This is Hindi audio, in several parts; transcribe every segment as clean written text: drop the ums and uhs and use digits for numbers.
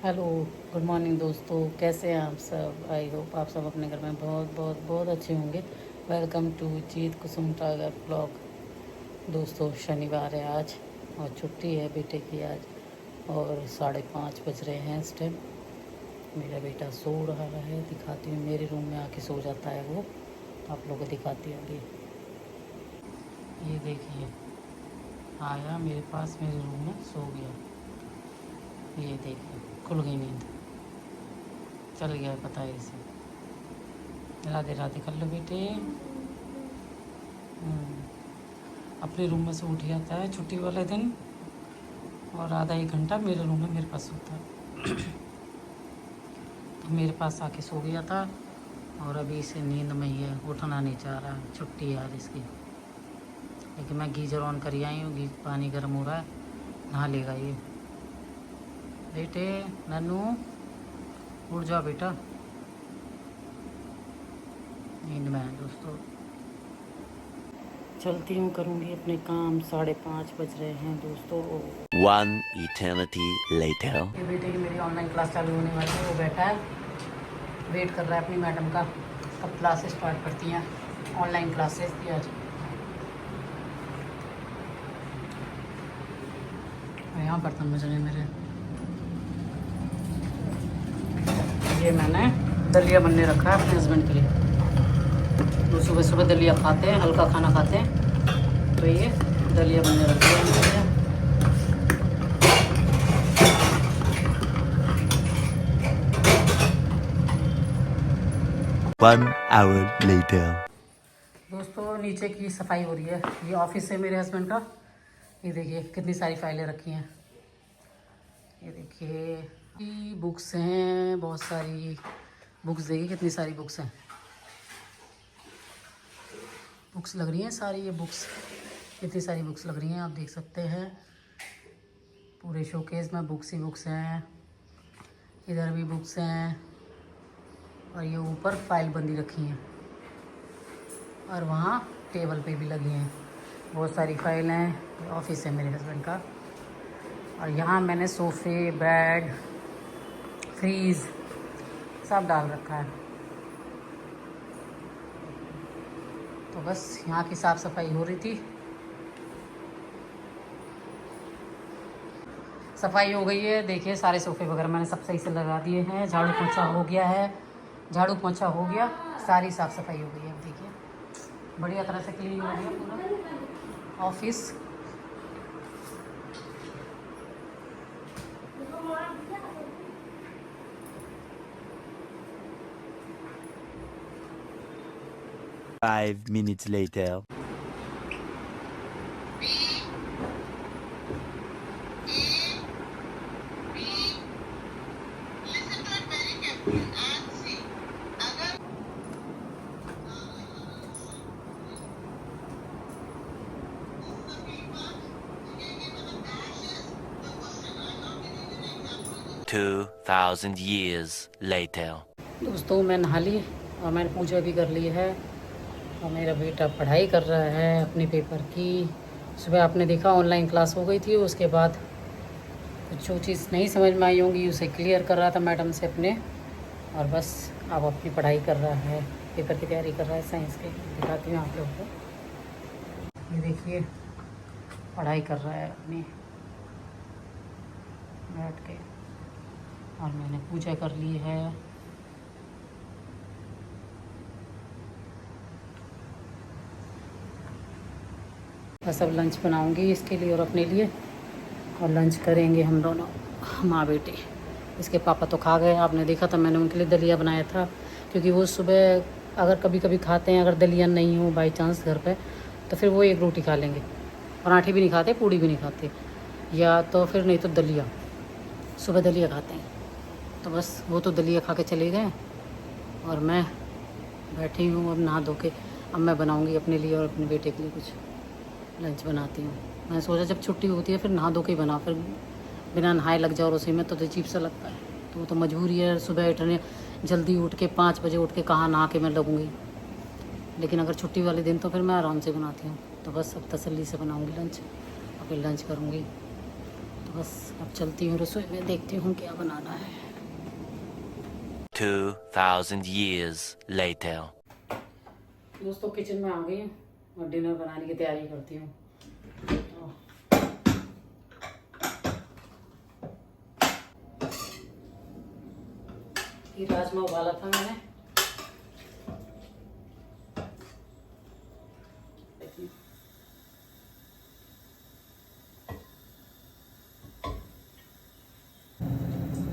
हेलो, गुड मॉर्निंग दोस्तों। कैसे हैं आप सब? आई होप आप सब अपने घर में बहुत बहुत बहुत अच्छे होंगे। Welcome to Jeet Kusum Tagar blog. दोस्तों, शनिवार है आज और छुट्टी है बेटे की आज, और 5:30 बज रहे हैं इस टाइम। मेरा बेटा सो रहा है, दिखाती हूँ। मेरे रूम में आके सो जाता है वो, आप लोगों को दिखाती हूँ। ये देखिए, आया मेरे पास, मेरे रूम में सो गया। ये देखिए, खुल गई नींद, चल गया पता है इसे। राधे राधे कर लो बेटे। अपने रूम में से उठ जाता है छुट्टी वाले दिन, और आधा एक घंटा मेरे रूम में मेरे पास सोता है। तो मेरे पास आके सो गया था, और अभी इसे नींद में ही है, उठना नहीं चाह रहा है। छुट्टी है आज इसकी। लेकिन मैं गीजर ऑन करी आई हूँ, पानी गर्म हो रहा है, नहा लेगा ये। बेटे नन्नू, उठ जाओ बेटा, नींद में है दोस्तों। चलती हूँ, करूँगी अपने काम। 5:30 बज रहे हैं दोस्तों। One eternity later. ये बेटे की मेरी ऑनलाइन क्लास चालू होने वाली है। वो बैठा है, वेट कर रहा है अपनी मैडम का, कब क्लासेस स्टार्ट करती हैं। ऑनलाइन क्लासेस थी आज। यहाँ बर्तन बज रहे हैं मेरे। ये मैंने दलिया बनने रखा है अपने हस्बैंड के लिए। वो सुबह सुबह दलिया खाते हैं, हल्का खाना खाते हैं, तो ये दलिया बनने रखा है। 1 hour later. दोस्तों, नीचे की सफाई हो रही है। ये ऑफिस है मेरे हस्बैंड का। ये देखिए कितनी सारी फाइलें रखी हैं। ये देखिए बुक्स हैं, बहुत सारी बुक्स। देखिए कितनी सारी बुक्स हैं, बुक्स लग रही हैं सारी। ये बुक्स, कितनी सारी बुक्स लग रही हैं, आप देख सकते हैं। पूरे शोकेस में बुक्स ही बुक्स हैं। इधर भी बुक्स हैं, और ये ऊपर फाइल बंदी रखी हैं, और वहाँ टेबल पे भी लगी हैं बहुत सारी फाइल हैं। ऑफिस है मेरे हस्बैंड का। और यहाँ मैंने सोफ़े, बेड, फ्रीज़ सब डाल रखा है। तो बस यहाँ की साफ़ सफाई हो रही थी। सफाई हो गई है। देखिए सारे सोफ़े वगैरह मैंने सब सही से लगा दिए हैं। झाड़ू पोछा हो गया है, झाड़ू पोछा हो गया, सारी साफ़ सफाई हो गई है। अब देखिए बढ़िया तरह से क्लीन हो गया पूरा office. Five minutes later. Two 2,000 years later. दोस्तों, मैं नहा ली और मैंने पूजा भी कर ली है, और मेरा बेटा पढ़ाई कर रहा है अपने पेपर की। सुबह आपने देखा ऑनलाइन क्लास हो गई थी, उसके बाद जो चीज़ नहीं समझ में आई होंगी उसे क्लियर कर रहा था मैडम से अपने, और बस अब अपनी पढ़ाई कर रहा है, पेपर की तैयारी कर रहा है साइंस की। दिखाती हूँ आप लोगों को। ये देखिए पढ़ाई कर रहा है अपनी बैठ के, और मैंने पूजा कर ली है। बस अब लंच बनाऊंगी इसके लिए और अपने लिए, और लंच करेंगे हम दोनों, माँ बेटे। इसके पापा तो खा गए, आपने देखा था मैंने उनके लिए दलिया बनाया था, क्योंकि वो सुबह अगर कभी कभी खाते हैं, अगर दलिया नहीं हो बाई चांस घर पे, तो फिर वो एक रोटी खा लेंगे। पराठे भी नहीं खाते, पूड़ी भी नहीं खाते, या तो फिर नहीं तो दलिया, सुबह दलिया खाते हैं। तो बस वो तो दलिया खा के चले गए, और मैं बैठी हूँ अब नहा धो के। अब मैं बनाऊँगी अपने लिए और अपने बेटे के लिए कुछ लंच बनाती हूँ। मैंने सोचा जब छुट्टी होती है फिर नहा धो के बना, फिर बिना नहाए लग जाओ रसोई में तो अजीब सा लगता है। तो वो तो मजबूरी है, सुबह उठने जल्दी उठ के 5 बजे उठ के कहाँ नहा के मैं लगूँगी। लेकिन अगर छुट्टी वाले दिन तो फिर मैं आराम से बनाती हूँ। तो बस अब तसल्ली से बनाऊँगी लंच, और फिर लंच करूँगी। तो तो बस अब चलती हूँ रसोई में, देखती हूँ क्या बनाना है। 2,000 years later. दोस्तों किचन में आ गई हूँ और डिनर बनाने की तैयारी करती हूँ। ये राजमा उबाला था मैंने,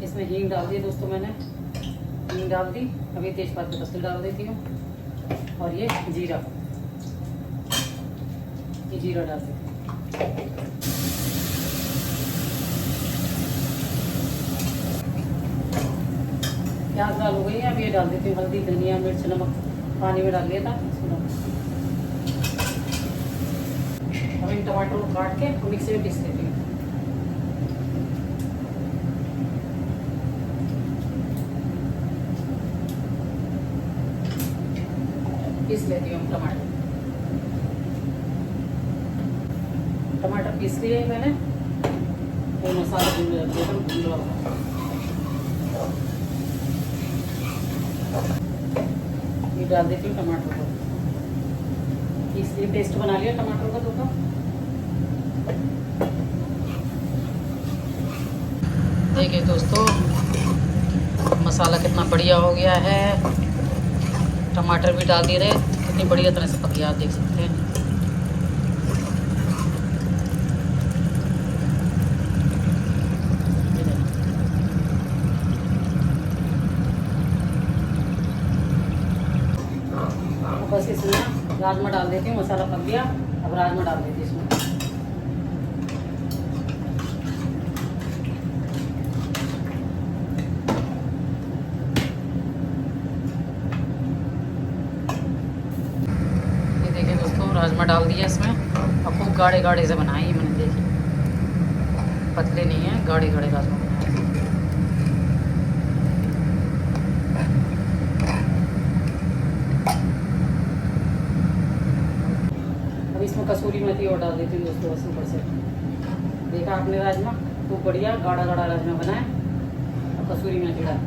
इसमें हींग डाल दी दोस्तों, मैंने हींग डाल दी। अभी तेजपात की पत्ती डाल देती हूँ और ये जीरा डाल देती हूँ। प्याज लाल हो गई है, अब ये डाल देती हूँ हल्दी, धनिया, मिर्च, नमक पानी में डाल लिया था। अब इन टमाटर को काट के मिक्सी में पीस लेती हूँ। पीस लेती हूँ टमाटर पीस लिए मैंने, और मसाला भून लिया। ये डाल देती हूँ टमाटर को, इसलिए पेस्ट बना लिया टमाटर का तो। देखिए दोस्तों मसाला कितना बढ़िया हो गया है, टमाटर भी डाल दिए रहे, कितनी बढ़िया तरह से पक गया, आप देख सकते हैं। बस इसमें राजमा डाल देती हूँ, मसाला पक गया, अब राजमा डाल देती हूँ इसमें। ये देखिए दोस्तों राजमा डाल दिया इसमें, अब खूब गाढ़े गाढ़े से बनाए हैं मैंने, देखिए पतले नहीं है, गाढ़े गाढ़े राजमा बनाए। अब इसमें कसूरी मेथी और डाल देती हूँ दोस्तों, बस ऊपर से। देखा आपने राजमा खूब बढ़िया गाढ़ा गाढ़ा राजमा बनाए, और कसूरी मेथी डाल।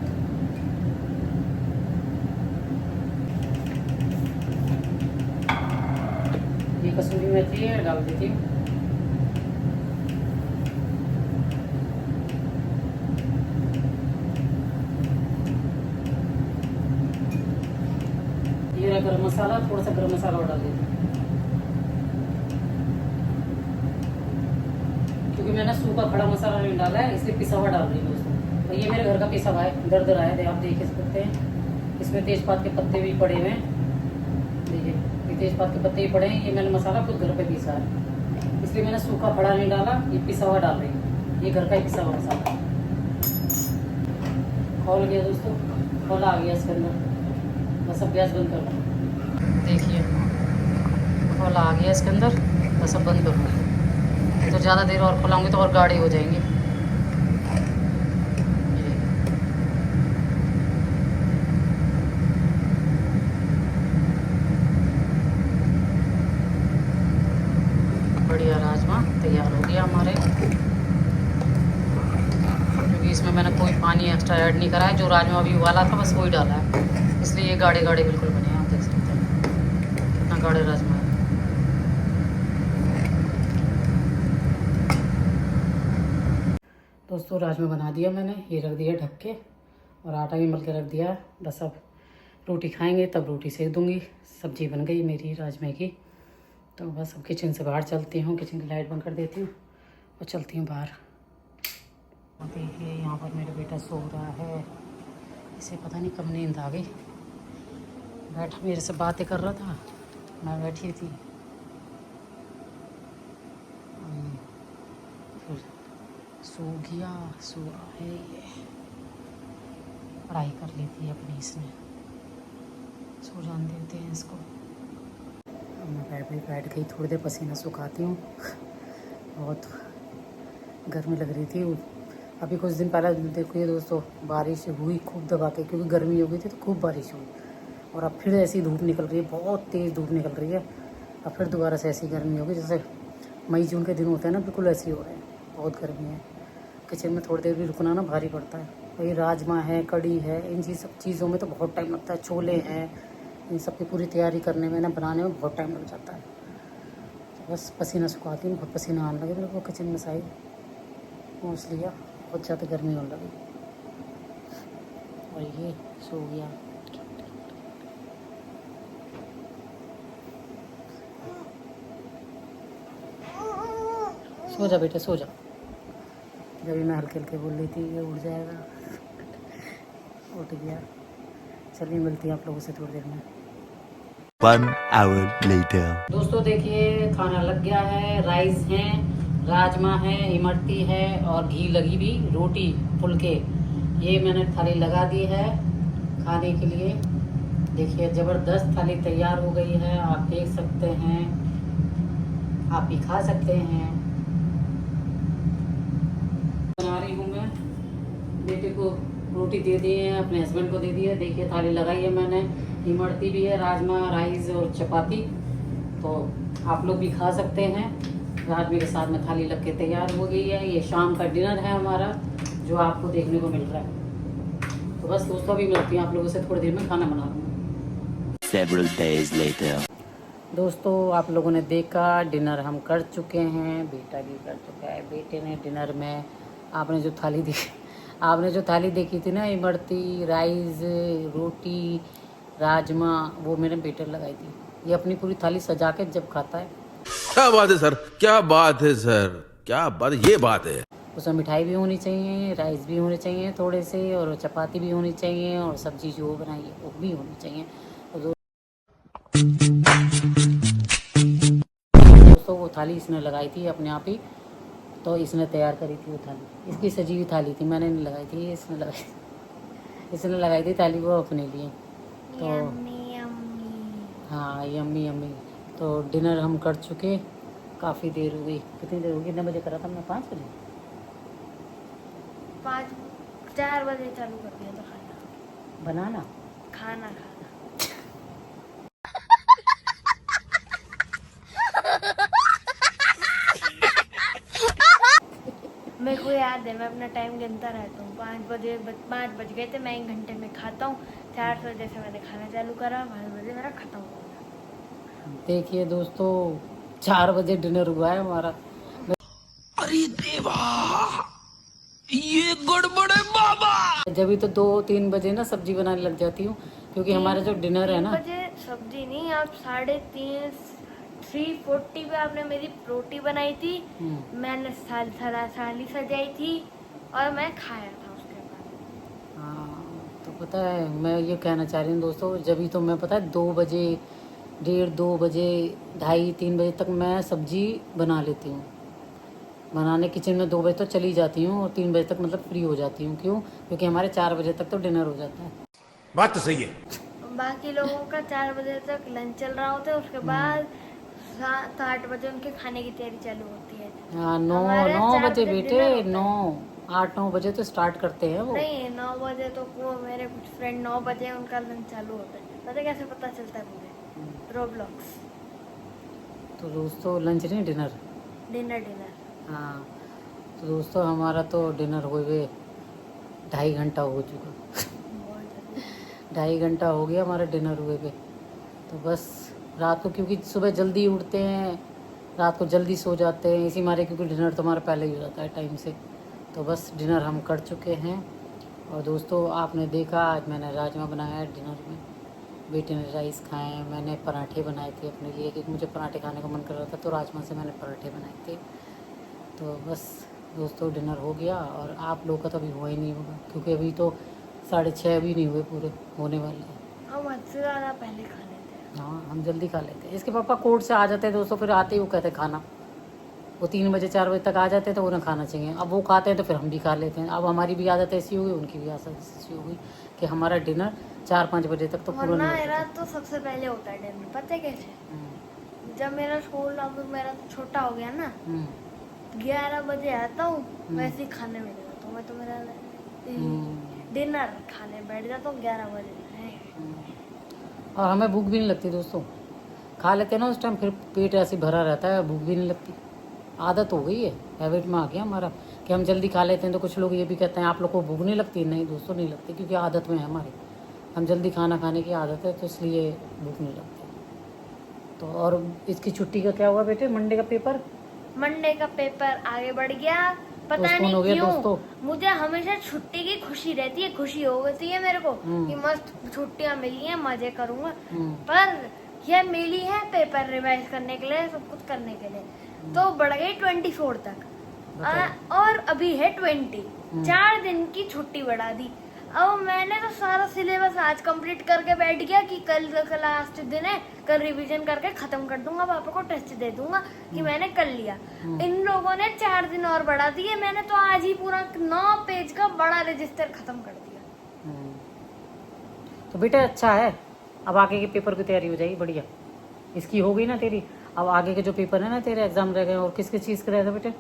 ये कसूरी मेथी है, डाल देती हूँ। ये गरम मसाला, थोड़ा सा गरम मसाला और डाल देती हूँ, क्योंकि मैंने सूखा खड़ा मसाला नहीं डाला है, इसलिए पिसा हुआ डाल रही हूँ दोस्तों। तो ये मेरे घर का पिसा हुआ है, दर दर आया, आप देख सकते हैं। इसमें तेजपात के पत्ते भी पड़े हुए हैं, देखिए ये तेजपात के पत्ते भी पड़े हैं। ये मैंने मसाला खुद घर पे पीसा है, इसलिए मैंने सूखा खड़ा नहीं डाला, ये पिसा हुआ डाल रही हूँ। ये घर का ही पिसा हुआ मसाला खोल गया दोस्तों, खोला आ गया इसके अंदर। बस अब गैस बंद कर दो, देखिए खोला आ गया इसके अंदर, बस अब बंद कर दो। तो ज़्यादा देर और खुलाऊंगी तो और गाढ़ी हो जाएंगी। बढ़िया राजमा तैयार हो गया हमारे, क्योंकि इसमें मैंने कोई पानी एक्स्ट्रा ऐड नहीं करा है, जो राजमा अभी उबाला था बस वही डाला है, इसलिए ये गाढ़े गाढ़े बिल्कुल बने हैं। आप देख सकते हैं कितना गाढ़े राजमा है। दोस्तों राजमा बना दिया मैंने, ये रख दिया ढक के, और आटा भी मल के रख दिया। बस अब रोटी खाएंगे तब रोटी सेक दूंगी। सब्जी बन गई मेरी राजमा की। तो बस अब किचन से बाहर चलती हूँ, किचन की लाइट बंद कर देती हूँ और चलती हूँ बाहर। देखिए यहाँ पर मेरा बेटा सो रहा है, इसे पता नहीं कब नींद आ गई। बैठा मेरे से बातें कर रहा था, मैं बैठी थी, फिर सो गया। सोआ है ये, पढ़ाई कर ली थी अपनी इसने, सो जान देते हैं इसको। मैं बैठ गई, थोड़ी देर पसीना सुखाती हूँ। बहुत गर्मी लग रही थी। अभी कुछ दिन पहले देखिए दोस्तों बारिश हुई खूब दबा के, क्योंकि गर्मी हो गई थी तो खूब बारिश हुई। और अब फिर ऐसी धूप निकल रही है, बहुत तेज़ धूप निकल रही है। अब फिर दोबारा से ऐसी गर्मी होगी जैसे मई जून के दिन होते हैं ना, बिल्कुल ऐसी हो रहे हैं, बहुत गर्मी है। किचन में थोड़ी देर भी रुकना ना भारी पड़ता है। वही राजमा है, कड़ी है, इन सब चीज़ों में तो बहुत टाइम लगता है। छोले हैं, इन सब की पूरी तैयारी करने में ना, बनाने में बहुत टाइम लग जाता है। तो बस पसीना सुखाती हूँ, बहुत पसीना आने लगे मेरे को किचन में। साइड पहुँच लिया, बहुत ज़्यादा गर्मी होने लगी। और ये सो गया। सो जा बेटे, सो जा। जब भी मैं हल्के हल्के बोल रही थी ये उठ जाएगा, उठ गया। चलिए मिलती है आप लोगों से थोड़ी देर में। 1 hour later. दोस्तों देखिए खाना लग गया है। राइस है, राजमा है, इमरती है और घी लगी भी रोटी, फुलके, ये मैंने थाली लगा दी है खाने के लिए। देखिए ज़बरदस्त थाली तैयार हो गई है, आप देख सकते हैं, आप भी खा सकते हैं। बना रही हूँ मैं, बेटे को रोटी दे दी है, अपने हस्बैंड को दे दी है। देखिए थाली लगाई है मैंने, इमरती भी है, राजमा, राइस और चपाती। तो आप लोग भी खा सकते हैं। राजमे के साथ में थाली लग के तैयार हो गई है। ये शाम का डिनर है हमारा, जो आपको देखने को मिल रहा है। तो बस दोस्तों भी मिलती हैं आप लोगों से थोड़ी देर में, खाना बना दूँगा। Several days later. दोस्तों आप लोगों ने देखा डिनर हम कर चुके हैं, बेटा भी कर चुका है। बेटे ने डिनर में आपने जो थाली देखी थी ना, इमरती, राइस, रोटी, राजमा, वो मेरे बेटे लगाई थी। ये अपनी पूरी थाली सजा के जब खाता है। क्या बात है सर, क्या बात है सर, क्या बात, ये बात है। उसमें मिठाई भी होनी चाहिए, राइस भी होने चाहिए थोड़े से, और चपाती भी होनी चाहिए, और सब्जी जो बनाई है वो भी होनी चाहिए। तो दोस्तों वो थाली इसने लगाई थी अपने आप ही, तो इसने तैयार करी थी वो थाली। इसकी सजी हुई थाली थी, मैंने नहीं लगाई थी, इसने लगाई थी थाली वो अपने लिए। तो हाँ यम्मी यम्मी। तो डिनर हम कर चुके, काफ़ी देर हो गई। कितनी देर हो गई? कितने बजे करा था हमने? 5 बजे, 4 बजे चालू कर दिया था खाना बनाना, खाना। मेरे को याद है, मैं अपना टाइम गिनता रहता हूँ। 5 बज गए थे, मैं 1 घंटे में खाता हूँ। 4 बजे से मैंने खाना चालू करा, 5 बजे मेरा खत्म हो गया। देखिए दोस्तों 4 बजे डिनर हुआ है हमारा। अरे देवा, ये गड़बड़ है बाबा। जब भी तो 2-3 बजे ना सब्जी बनाने लग जाती हूँ, क्योंकि हमारा जो डिनर है ना, 3 बजे सब्जी नहीं, आप 3:40 पे आपने मेरी रोटी बनाई थी। मैंने थाली सजाई थी और मैं खाया था उसके बाद। हाँ तो पता है मैं ये कहना चाह रही हूँ दोस्तों, जब भी तो मैं पता है 2 बजे, 1:30-2 बजे, 2:30-3 बजे तक मैं सब्जी बना लेती हूँ। बनाने किचन में 2 बजे तो चली जाती हूँ और 3 बजे तक मतलब फ्री हो जाती हूँ। क्यों? क्योंकि हमारे 4 बजे तक तो डिनर हो जाता है। बात तो सही है। बाकी लोगों का 4 बजे तक लंच चल रहा होता है, उसके बाद 7-8 बजे उनके खाने की तैयारी चालू होती है। हाँ 9 4 बजे बजे बेटे, dinner होता है। 8-9 बजे तो स्टार्ट करते हैं वो। नहीं 9 बजे तो वो मेरे कुछ फ्रेंड 9 बजे उनका लंच चालू होता है। पता कैसे पता चलता है मुझे? रोब्लॉक्स। तो दोस्तों लंच नहीं, डिनर। डिनर। हाँ तो दोस्तों हमारा तो डिनर हुए 2.5 घंटा हो चुका। 2.5 घंटा हो गया हमारा डिनर हुए पे। तो बस रात को, क्योंकि सुबह जल्दी उठते हैं, रात को जल्दी सो जाते हैं, इसी मारे, क्योंकि डिनर तो हमारा पहले ही हो जाता है टाइम से। तो बस डिनर हम कर चुके हैं। और दोस्तों आपने देखा आज मैंने राजमा बनाया है डिनर में, बेटे ने राइस खाए हैं, मैंने पराठे बनाए थे अपने लिए, क्योंकि मुझे पराठे खाने का मन कर रहा था, तो राजमा से मैंने पराठे बनाए थे। तो बस दोस्तों डिनर हो गया, और आप लोग का तो अभी हुआ ही नहीं होगा, क्योंकि अभी तो 6:30 भी नहीं हुए, पूरे होने वाले हैं। हम हद से ज़्यादा पहले खा लेते हैं। हाँ हम जल्दी खा लेते हैं। इसके पापा कोर्ट से आ जाते हैं दोस्तों, फिर आते ही वो कहते हैं खाना। वो 3 बजे 4 बजे तक आ जाते हैं, तो उन्हें खाना चाहिए। अब वो खाते हैं तो फिर हम भी खा लेते हैं। अब हमारी भी आदत ऐसी हो गई, उनकी भी आदत ऐसी हो गई कि हमारा डिनर 4-5 बजे तक तो पूरा वरना नहीं मेरा होता। तो सबसे पहले होता है डिनर। पता है कैसे? जब मेरा स्कूल, अब मेरा तो छोटा हो गया ना, 11 बजे आता हूँ, वैसे ही खाने बैठ जाता हूँ मैं। तो मेरा डिनर खाने बैठ जाता हूँ 11 बजे। और हमें भूख भी नहीं लगती दोस्तों, खा लेते हैं ना उस टाइम, फिर पेट ऐसे भरा रहता है, भूख भी नहीं लगती। आदत हो गई है, हैबिट में आ गया हमारा। कि हम जल्दी खा लेते हैं, तो कुछ लोग ये भी कहते हैं आप लोग को भूख नहीं लगती। नहीं दोस्तों, नहीं लगती, क्योंकि आदत में है हमारे, हम जल्दी खाना खाने की आदत है, तो इसलिए भूख नहीं लगती। तो और इसकी छुट्टी का क्या हुआ बेटे, मंडे का पेपर? मंडे का पेपर आगे बढ़ गया, पता पोस्टपोन नहीं हो गया क्यों। दोस्तों। मुझे हमेशा छुट्टी की खुशी रहती है, खुशी हो गई है मेरे को कि मस्त छुट्टियां मिली हैं, मजे करूंगा। पर यह मिली है पेपर रिवाइज करने के लिए, सब कुछ करने के लिए, तो बढ़ गई 24 तक। और अभी है 20, 4 दिन की छुट्टी बढ़ा दी। अब मैंने तो सारा सिलेबस आज कंप्लीट करके बैठ गया कि कल का लास्ट दिन है, कल रिवीजन करके खत्म कर दूंगा, पापा को टेस्ट दे दूंगा कि मैंने कर लिया। इन लोगों ने 4 दिन और बढ़ा दिए, मैंने तो आज ही पूरा 9 पेज का बड़ा रजिस्टर खत्म कर दिया। तो बेटा अच्छा है, अब आगे के पेपर की तैयारी हो जाएगी बढ़िया। इसकी हो गई ना तेरी, अब आगे के जो पेपर है ना तेरे एग्जाम रह गए। और किस किस चीज़ के रह गए बेटे?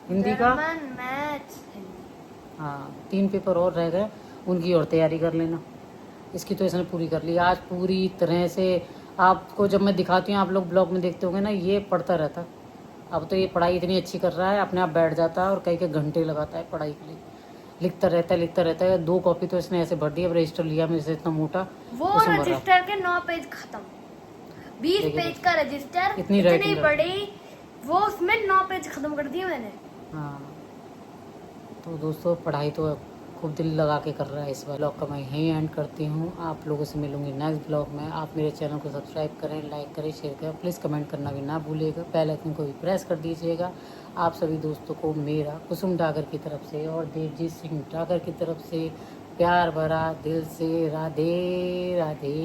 हिंदी का, मैथ्स, हाँ 3 पेपर और रह गए, उनकी और तैयारी कर लेना। इसकी तो इसने पूरी कर ली आज पूरी तरह से। आपको जब मैं दिखाती हूँ, आप लोग ब्लॉग में देखते होंगे ना, ये पढ़ता रहता। अब तो ये पढ़ाई इतनी अच्छी कर रहा है, अपने आप बैठ जाता है और कई घंटे लगाता है पढ़ाई के लिए, लिखता रहता है। 2 कॉपी तो इसने ऐसे भर दी। अब रजिस्टर लिया मेरे से इतना मोटा, वो उसमें भर रहा। रजिस्टर के 9 पेज खत्म, 20 पेज का रजिस्टर, इतनी इतनी writing बड़ी, वो उसमें 9 पेज खत्म कर दिए मैंने। हाँ तो दोस्तों, पढ़ाई तो खूब दिल लगा के कर रहा है। इस बार ब्लॉग का मैं यहीं एंड करती हूँ। आप लोगों से मिलूंगी नेक्स्ट ब्लॉग में। आप मेरे चैनल को सब्सक्राइब करें, लाइक करें, शेयर करें, प्लीज़ कमेंट करना भी ना भूलिएगा। बेल आइकन को भी प्रेस कर दीजिएगा। आप सभी दोस्तों को मेरा कुसुम डागर की तरफ से और देवजीत सिंह डागर की तरफ से प्यार भरा दिल से राधे राधे।